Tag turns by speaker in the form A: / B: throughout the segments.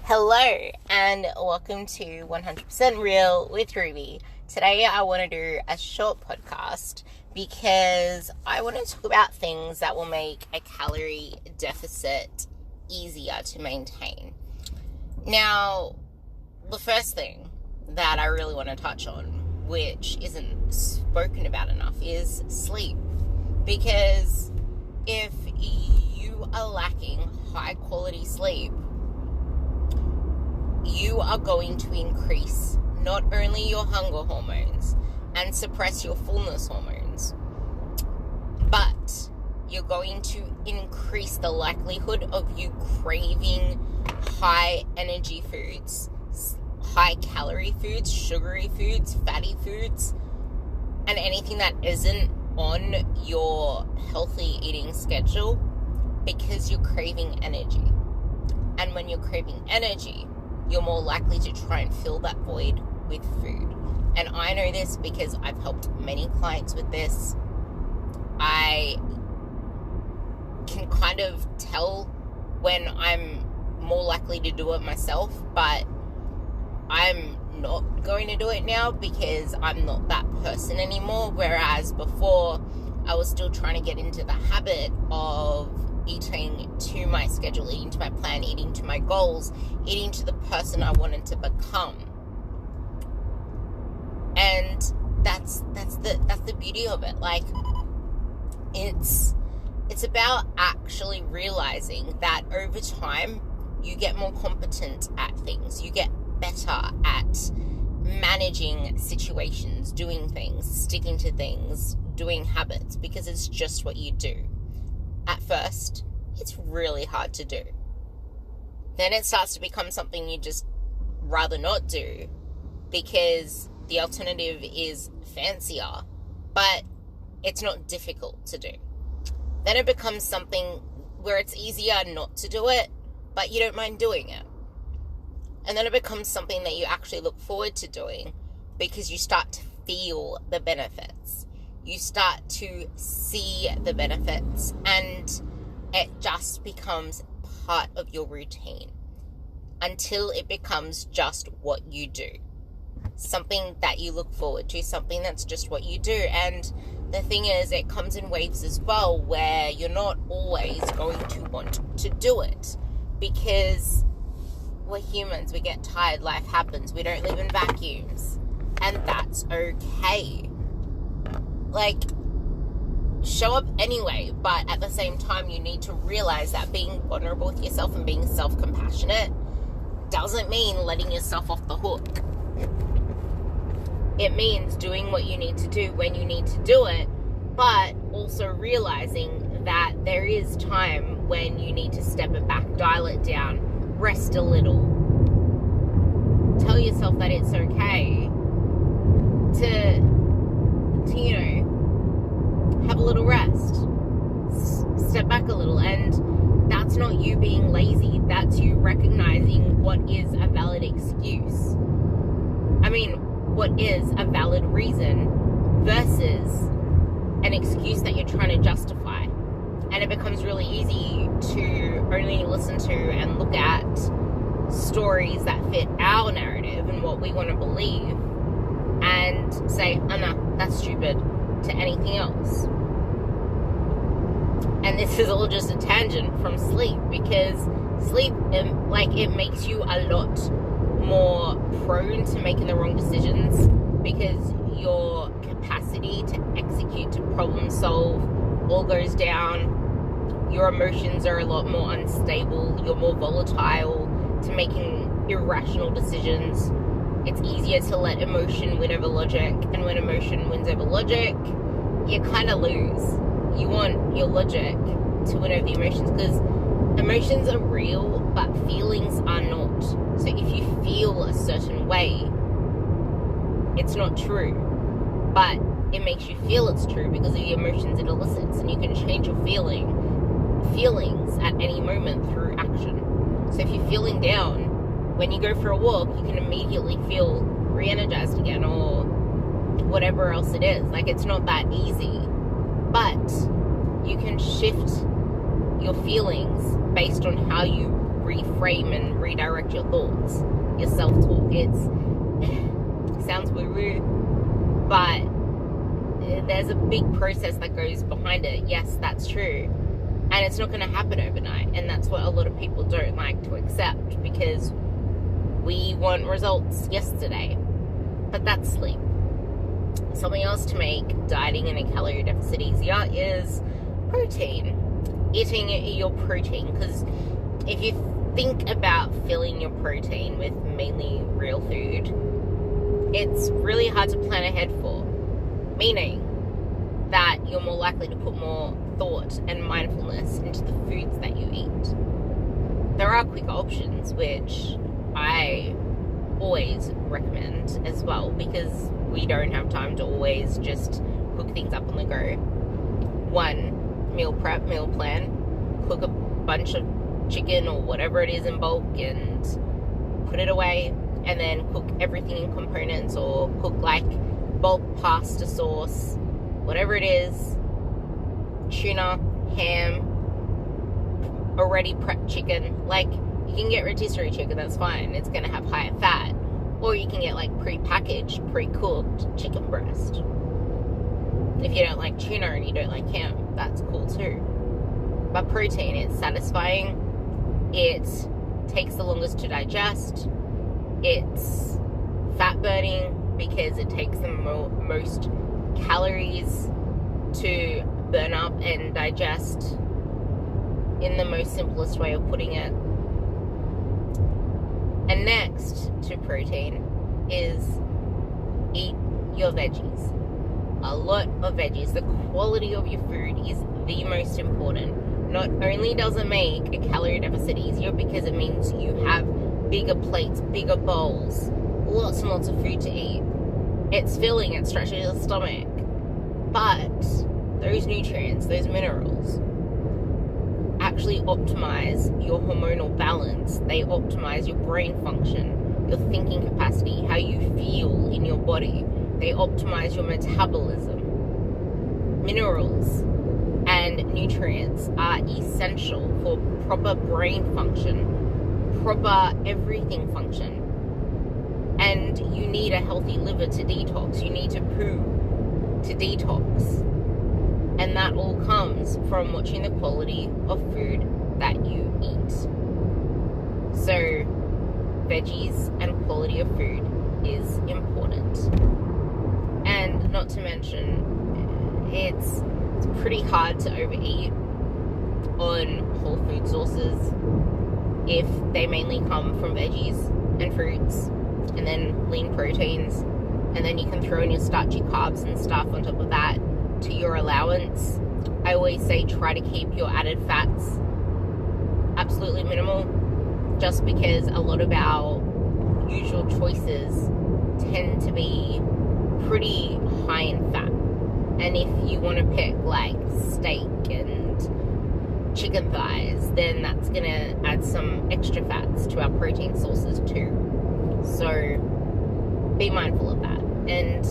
A: Hello and welcome to 100% Real with Ruby. Today I want to do a short podcast because I want to talk about things that will make a calorie deficit easier to maintain. Now, the first thing that I really want to touch on, which isn't spoken about enough, is sleep. Because if you are lacking high quality sleep, you are going to increase not only your hunger hormones and suppress your fullness hormones, but you're going to increase the likelihood of you craving high energy foods, high calorie foods, sugary foods, fatty foods, and anything that isn't on your healthy eating schedule because you're craving energy. And when you're craving energy, you're more likely to try and fill that void with food. And I know this because I've helped many clients with this. I can kind of tell when I'm more likely to do it myself, but I'm not going to do it now because I'm not that person anymore. Whereas before, I was still trying to get into the habit of eating to my schedule, eating to my plan, eating to my goals, eating to the person I wanted to become. And that's the beauty of it. Like, it's about actually realizing that over time you get more competent at things. You get better at managing situations, doing things, sticking to things, doing habits, because it's just what you do. At first, it's really hard to do. Then it starts to become something you just rather not do because the alternative is fancier, but it's not difficult to do. Then it becomes something where it's easier not to do it, but you don't mind doing it. And then it becomes something that you actually look forward to doing because you start to feel the benefits. You start to see the benefits, and it just becomes part of your routine until it becomes just what you do. Something that you look forward to, something that's just what you do. And the thing is, it comes in waves as well, where you're not always going to want to do it because we're humans, we get tired, life happens, we don't live in vacuums, and that's okay. Like, show up anyway, but at the same time, you need to realize that being vulnerable with yourself and being self-compassionate doesn't mean letting yourself off the hook. It means doing what you need to do when you need to do it, but also realizing that there is time when you need to step it back, dial it down, rest a little. Tell yourself that it's okay to have a little rest, step back a little. And that's not you being lazy, that's you recognizing what is a valid excuse. I mean, what is a valid reason versus an excuse that you're trying to justify. And it becomes really easy to only listen to and look at stories that fit our narrative and what we want to believe and say, oh no, that's stupid, to anything else. And this is all just a tangent from sleep, because sleep, it makes you a lot more prone to making the wrong decisions because your capacity to execute, to problem solve all goes down. Your emotions are a lot more unstable. You're more volatile to making irrational decisions. It's easier to let emotion win over logic, and when emotion wins over logic, you kind of lose. You want your logic to win over the emotions, because emotions are real, but feelings are not. So if you feel a certain way, it's not true, but it makes you feel it's true because of the emotions it elicits, and you can change your feelings at any moment through action. So if you're feeling down, when you go for a walk, you can immediately feel re-energized again, or whatever else it is. Like, it's not that easy, but you can shift your feelings based on how you reframe and redirect your thoughts, your self-talk. It sounds woo-woo, but there's a big process that goes behind it. Yes, that's true. And it's not going to happen overnight. And that's what a lot of people don't like to accept, because we want results yesterday. But that's sleep. Something else to make dieting in a calorie deficit easier is protein. Eating your protein. Because if you think about filling your protein with mainly real food, it's really hard to plan ahead for. Meaning that you're more likely to put more thought and mindfulness into the foods that you eat. There are quicker options, which I always recommend as well, because we don't have time to always just cook things up on the go. One, meal prep, meal plan. Cook a bunch of chicken or whatever it is in bulk and put it away, and then cook everything in components, or cook like bulk pasta sauce, whatever it is, tuna, ham, already prepped chicken. Like, you can get rotisserie chicken, that's fine, it's going to have higher fat. Or you can get like pre-packaged, pre-cooked chicken breast. If you don't like tuna and you don't like ham, that's cool too. But protein, it's satisfying, it takes the longest to digest, it's fat burning because it takes the most calories to burn up and digest, in the most simplest way of putting it. And next to protein is eat your veggies. A lot of veggies. The quality of your food is the most important. Not only does it make a calorie deficit easier because it means you have bigger plates, bigger bowls, lots and lots of food to eat. It's filling, it stretches your stomach. But those nutrients, those minerals, actually optimize your hormonal balance. They optimize your brain function, your thinking capacity, how you feel in your body. They optimize your metabolism. Minerals and nutrients are essential for proper brain function, proper everything function. And you need a healthy liver to detox. You need to poo to detox. And that all comes from watching the quality of food that you eat. So, veggies and quality of food is important. And not to mention, it's pretty hard to overeat on whole food sources if they mainly come from veggies and fruits, and then lean proteins, and then you can throw in your starchy carbs and stuff on top of that to your allowance. I always say try to keep your added fats absolutely minimal, just because a lot of our usual choices tend to be pretty high in fat. And if you want to pick like steak and chicken thighs, then that's going to add some extra fats to our protein sources too. So be mindful of that. And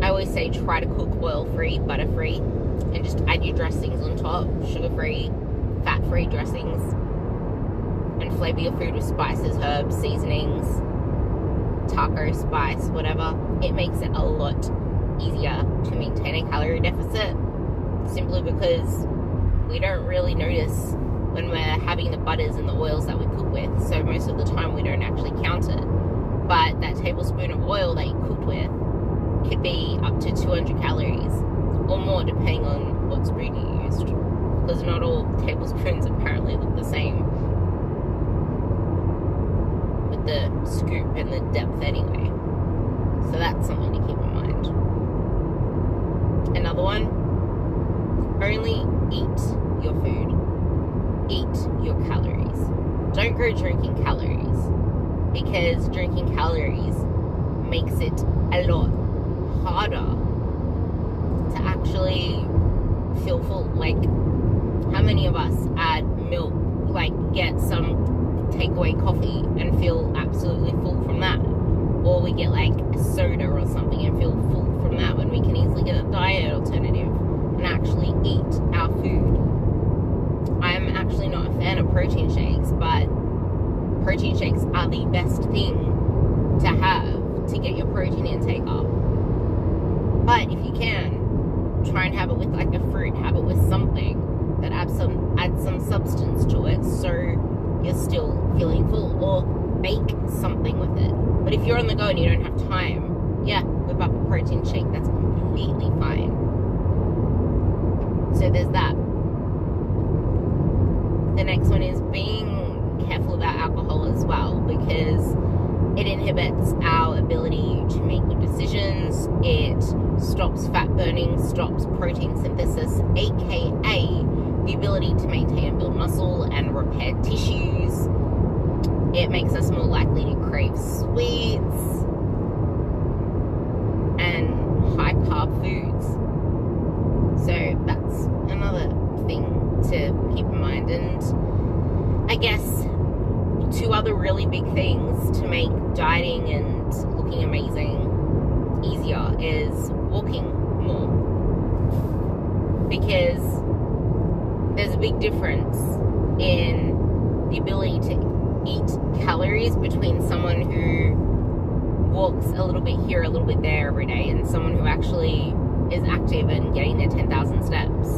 A: I always say try to cook oil-free, butter-free, and just add your dressings on top, sugar-free, fat-free dressings, and flavor your food with spices, herbs, seasonings, taco spice, whatever. It makes it a lot easier to maintain a calorie deficit, simply because we don't really notice when we're having the butters and the oils that we cook with, so most of the time we don't actually count it. But that tablespoon of oil that you cooked with could be up to 200 calories or more, depending on what spoon you used, because not all tablespoons apparently look the same with the scoop and the depth anyway. So that's something to keep in mind. Another one, only eat your food. Eat your calories. Don't go drinking calories, because drinking calories makes it a lot harder to actually feel full. Like, how many of us add milk, like get some takeaway coffee and feel absolutely full from that? Or we get like a soda or something and feel full from that, when we can easily get a diet alternative and actually eat our food. I'm actually not a fan of protein shakes, but protein shakes are the best thing to have to get your protein intake up. But if you can, try and have it with like a fruit, have it with something that adds some substance to it, so you're still feeling full, or bake something with it. But if you're on the go and you don't have time, yeah, whip up a protein shake. That's completely fine. So there's that. The next one is being careful about alcohol as well, because it inhibits our ability to make good decisions. It stops fat burning, stops protein synthesis, aka the ability to maintain and build muscle and repair tissues. It makes us more likely to crave sweets and high carb foods. So that's another thing to keep in mind. And I guess 2 other really big things to make dieting and looking amazing easier is walking more. Because there's a big difference in the ability to eat calories between someone who walks a little bit here, a little bit there every day, and someone who actually is active and getting their 10,000 steps.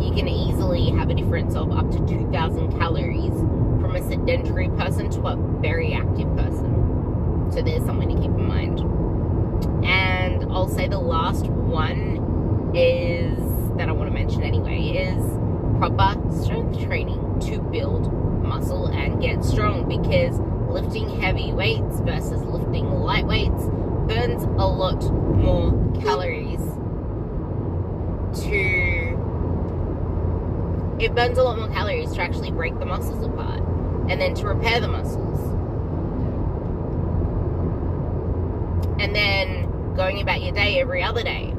A: You can easily have a difference of up to 2,000 calories from a sedentary person to a very active person. So there's something to keep in mind. And I'll say the last one is, that I want to mention anyway, is proper strength training to build muscle and get strong, because lifting heavy weights versus lifting light weights burns a lot more calories to actually break the muscles apart and then to repair the muscles. And then going about your day every other day,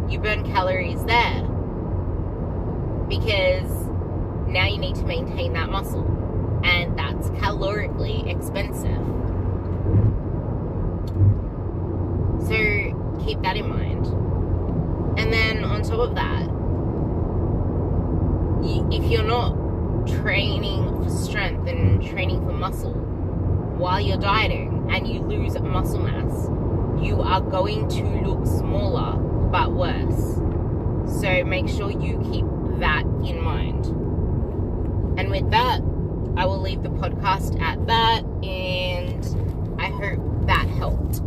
A: you burn calories there because now you need to maintain that muscle, and that's calorically expensive. So keep that in mind. And then on top of that, if you're not training for strength and training for muscle while you're dieting and you lose muscle mass, you are going to look smaller but worse. So make sure you keep that in mind. And with that, I will leave the podcast at that, and I hope that helped.